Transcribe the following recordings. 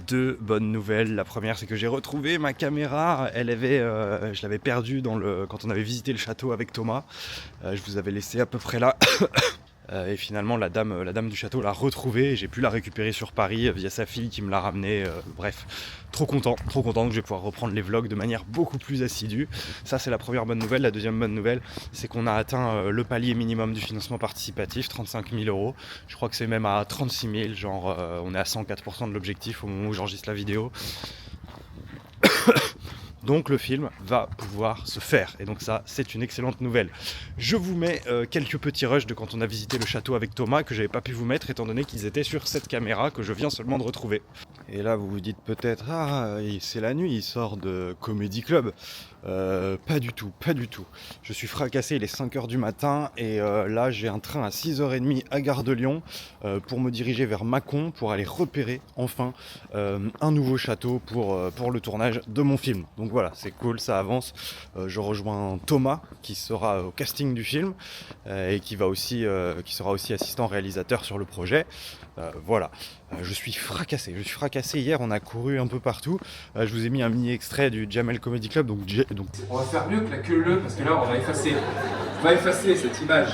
deux bonnes nouvelles. La première, c'est que j'ai retrouvé ma caméra. Je l'avais perdue quand on avait visité le château avec Thomas. Je vous avais laissé à peu près là. Et finalement, la dame du château l'a retrouvée et j'ai pu la récupérer sur Paris via sa fille qui me l'a ramenée. Bref, trop content que je vais pouvoir reprendre les vlogs de manière beaucoup plus assidue. Ça, c'est la première bonne nouvelle. La deuxième bonne nouvelle, c'est qu'on a atteint le palier minimum du financement participatif, 35 000 €. Je crois que c'est même à 36 000, genre on est à 104% de l'objectif au moment où j'enregistre la vidéo. Donc le film va pouvoir se faire, et donc ça c'est une excellente nouvelle. Je vous mets quelques petits rushs de quand on a visité le château avec Thomas que j'avais pas pu vous mettre étant donné qu'ils étaient sur cette caméra que je viens seulement de retrouver. Et là vous vous dites peut-être c'est la nuit, il sort de Comedy Club. Pas du tout. Je suis fracassé, il est 5h du matin et là j'ai un train à 6h30 à Gare de Lyon pour me diriger vers Mâcon pour aller repérer enfin un nouveau château pour le tournage de mon film. Donc voilà, c'est cool, ça avance. Je rejoins Thomas qui sera au casting du film et qui sera aussi assistant réalisateur sur le projet. Voilà, je suis fracassé. Hier, on a couru un peu partout. Je vous ai mis un mini extrait du Jamel Comedy Club. Donc... On va faire mieux que la queue leu parce que là, on va effacer cette image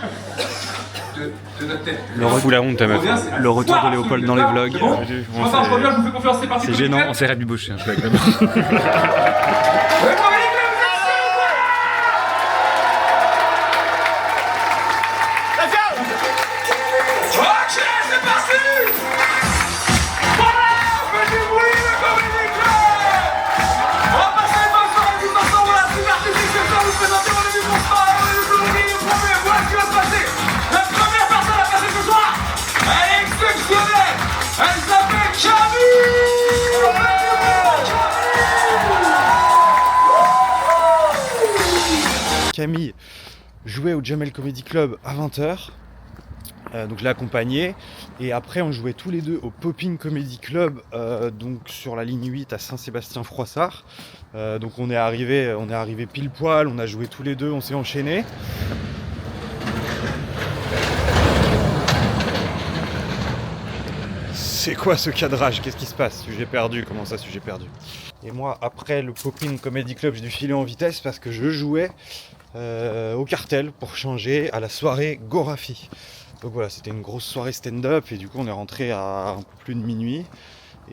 de notre tête. Fous la honte, ta meuf. Le retour de Léopold dans les vlogs. Bon, je reviens, je vous fais confiance, c'est parti. C'est gênant, on s'est rabibouché. Hein, Camille jouait au Jamel Comedy Club à 20h. Donc je l'ai accompagné et après on jouait tous les deux au Popping Comedy Club donc sur la ligne 8 à Saint-Sébastien-Froissart. Donc on est arrivé pile poil, on a joué tous les deux, on s'est enchaînés. C'est quoi ce cadrage? Qu'est-ce qui se passe? Sujet perdu, comment ça sujet perdu? Et moi après le Popping Comedy Club j'ai dû filer en vitesse parce que je jouais au Cartel pour changer à la soirée Gorafi. Donc voilà, c'était une grosse soirée stand-up et du coup on est rentré à un peu plus de minuit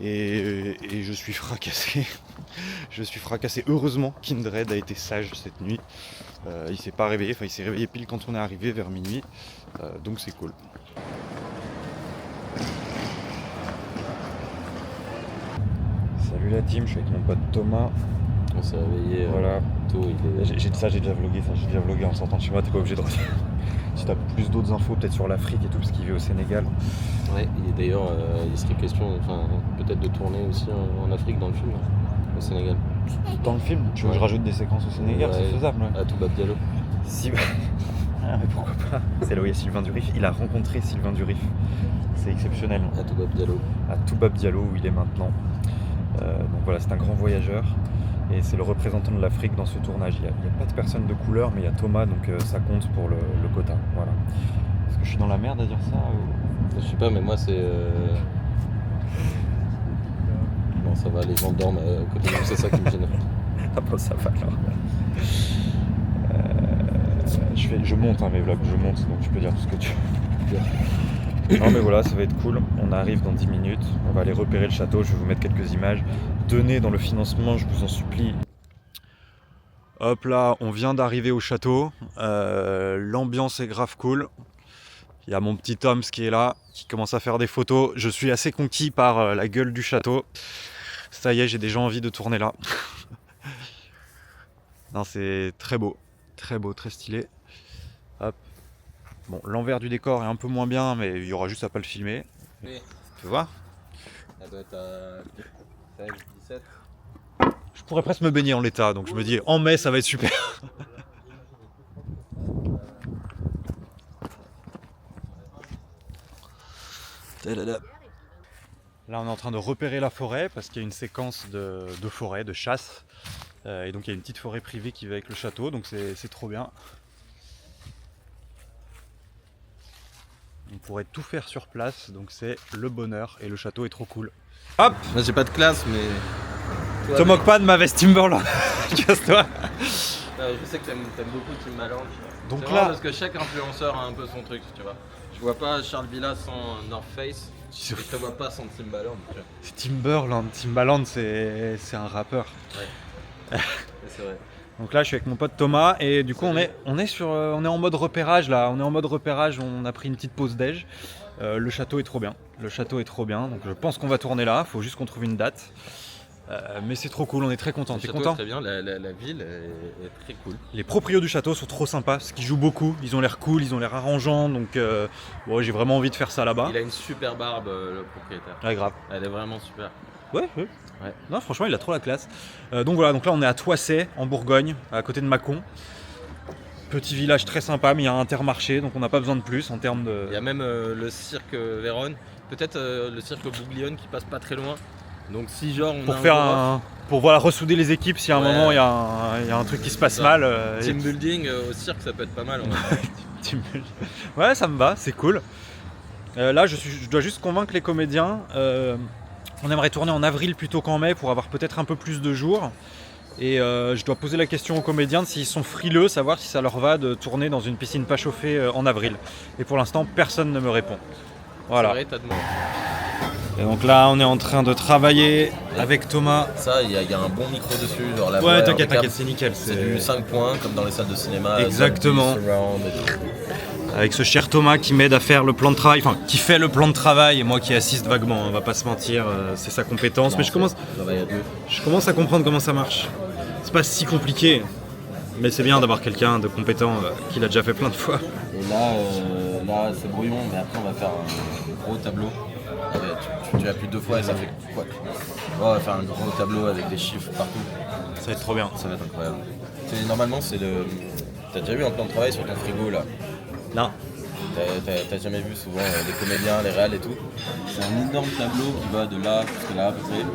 et je suis fracassé. Heureusement Kindred a été sage cette nuit. Il s'est pas réveillé, il s'est réveillé pile quand on est arrivé vers minuit. Donc c'est cool. Salut la team, je suis avec mon pote Thomas. On s'est réveillé tôt. J'ai déjà vlogué en sortant de chez moi, t'es pas obligé de revenir. Si t'as plus d'autres infos peut-être sur l'Afrique et tout, parce qu'il vit au Sénégal. Ouais, et d'ailleurs il serait question peut-être de tourner aussi en Afrique dans le film, au Sénégal. Dans le film, tu veux que je rajoute des séquences au Sénégal, c'est faisable. À Toubab Diallo. Si... Ah, mais pourquoi pas? C'est là où il y a Sylvain Durif, il a rencontré Sylvain Durif. C'est exceptionnel. À Toubab Diallo. À Toubab Diallo où il est maintenant. Donc voilà, c'est un grand voyageur et c'est le représentant de l'Afrique dans ce tournage. Il n'y a pas de personne de couleur, mais il y a Thomas, donc ça compte pour le quota. Voilà. Est-ce que je suis dans la merde à dire ça ou... Je sais pas, mais moi c'est... Bon, ça va, les gens dorment à côté de nous, c'est ça qui me gêne. Ah bon, ça va alors. Je monte mes vlogs, donc tu peux dire tout ce que tu veux. Non mais voilà, ça va être cool, on arrive dans 10 minutes, on va aller repérer le château, je vais vous mettre quelques images. Tenez dans le financement, je vous en supplie. Hop là, on vient d'arriver au château, l'ambiance est grave cool. Il y a mon petit Tom qui est là, qui commence à faire des photos. Je suis assez conquis par la gueule du château. Ça y est, j'ai déjà envie de tourner là. Non, c'est très beau, très stylé. Hop. Bon, l'envers du décor est un peu moins bien, mais il y aura juste à pas le filmer. Oui. Tu vois? Ça doit être à 16, 17. Je pourrais presque me baigner en l'état, donc je me dis en mai ça va être super. Là on est en train de repérer la forêt parce qu'il y a une séquence de forêt, de chasse. Et donc il y a une petite forêt privée qui va avec le château, donc c'est trop bien. On pourrait tout faire sur place, donc c'est le bonheur et le château est trop cool. Hop, Moi j'ai pas de classe, mais. Toi, te moque pas de ma veste Timberland. Casse-toi. Je sais que t'aimes beaucoup Timbaland. Donc C'est là- marrant parce que chaque influenceur a un peu son truc, tu vois. Je vois pas Charles Villa sans North Face. Je te vois pas sans Timbaland. Tu vois. C'est Timberland. Timbaland, c'est un rappeur. Ouais, c'est vrai. Donc là, je suis avec mon pote Thomas et du coup, on est en mode repérage là. On est en mode repérage. On a pris une petite pause déj. Le château est trop bien. Le château est trop bien. Donc je pense qu'on va tourner là. Faut juste qu'on trouve une date. Mais c'est trop cool. On est très content. Le T'es château content? est très bien, la ville est très cool. Les proprios du château sont trop sympas parce qu'ils jouent beaucoup. Ils ont l'air cool. Ils ont l'air arrangeants. Donc bon, j'ai vraiment envie de faire ça là-bas. Il a une super barbe, le propriétaire. Ouais, grave. Elle est vraiment super. Ouais. Non, franchement, il a trop la classe. Donc voilà, donc là on est à Toissay, en Bourgogne, à côté de Mâcon. Petit village très sympa, mais il y a un Intermarché, donc on n'a pas besoin de plus en termes de. Il y a même le cirque Vérone, peut-être le cirque Bouglione qui passe pas très loin. Donc si genre on Pour a faire gros off, pour voilà, ressouder les équipes, si à un Ouais. moment il y a un truc qui se passe Ça. mal. team building au cirque ça peut être pas mal. Ouais. Ouais, ça me va, c'est cool. Là, je dois juste convaincre les comédiens. On aimerait tourner en avril plutôt qu'en mai pour avoir peut-être un peu plus de jours. Et je dois poser la question aux comédiens de s'ils sont frileux, savoir si ça leur va de tourner dans une piscine pas chauffée en avril. Et pour l'instant, personne ne me répond. Voilà. C'est vrai, t'as demandé. Et donc là, on est en train de travailler avec Thomas. Ça, il y a un bon micro dessus, genre la Ouais, voix, t'inquiète, impeccable. c'est nickel. C'est du 5 points comme dans les salles de cinéma. Exactement. Dolby Surround et tout. Avec ce cher Thomas qui m'aide à faire le plan de travail, enfin qui fait le plan de travail et moi qui assiste vaguement, on va pas se mentir, c'est sa compétence. Mais je commence à comprendre comment ça marche. C'est pas si compliqué, mais c'est bien d'avoir quelqu'un de compétent qui l'a déjà fait plein de fois. Et là c'est brouillon, mais après on va faire un gros tableau. Tu appuies 2 fois et ça fait quoi? On va faire un gros tableau avec des chiffres partout. Ça va être trop bien. Ça va être incroyable. Normalement c'est le. T'as déjà vu un plan de travail sur ton frigo là? Non. T'as jamais vu souvent les comédiens, les réals et tout. C'est un énorme tableau qui va de là jusqu'à là à peu près,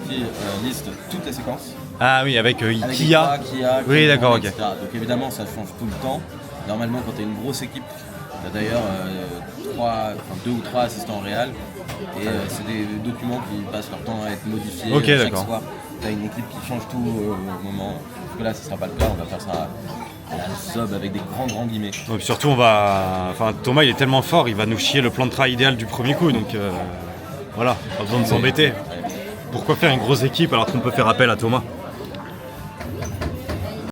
qui liste toutes les séquences. Ah oui, avec Avec Kia. Oui, d'accord, ok. etc. Donc évidemment ça change tout le temps. Normalement quand t'as une grosse équipe, t'as d'ailleurs 2 ou 3 assistants réals. Et c'est des documents qui passent leur temps à être modifiés Ok, chaque d'accord. soir. T'as une équipe qui change tout au moment. Parce que là ce sera pas le cas, on va faire ça à la sob avec des grands guillemets. Et puis surtout, Thomas il est tellement fort, il va nous chier le plan de travail idéal du premier coup, donc voilà, pas besoin de s'embêter. Ouais. Pourquoi faire une grosse équipe alors qu'on peut faire appel à Thomas?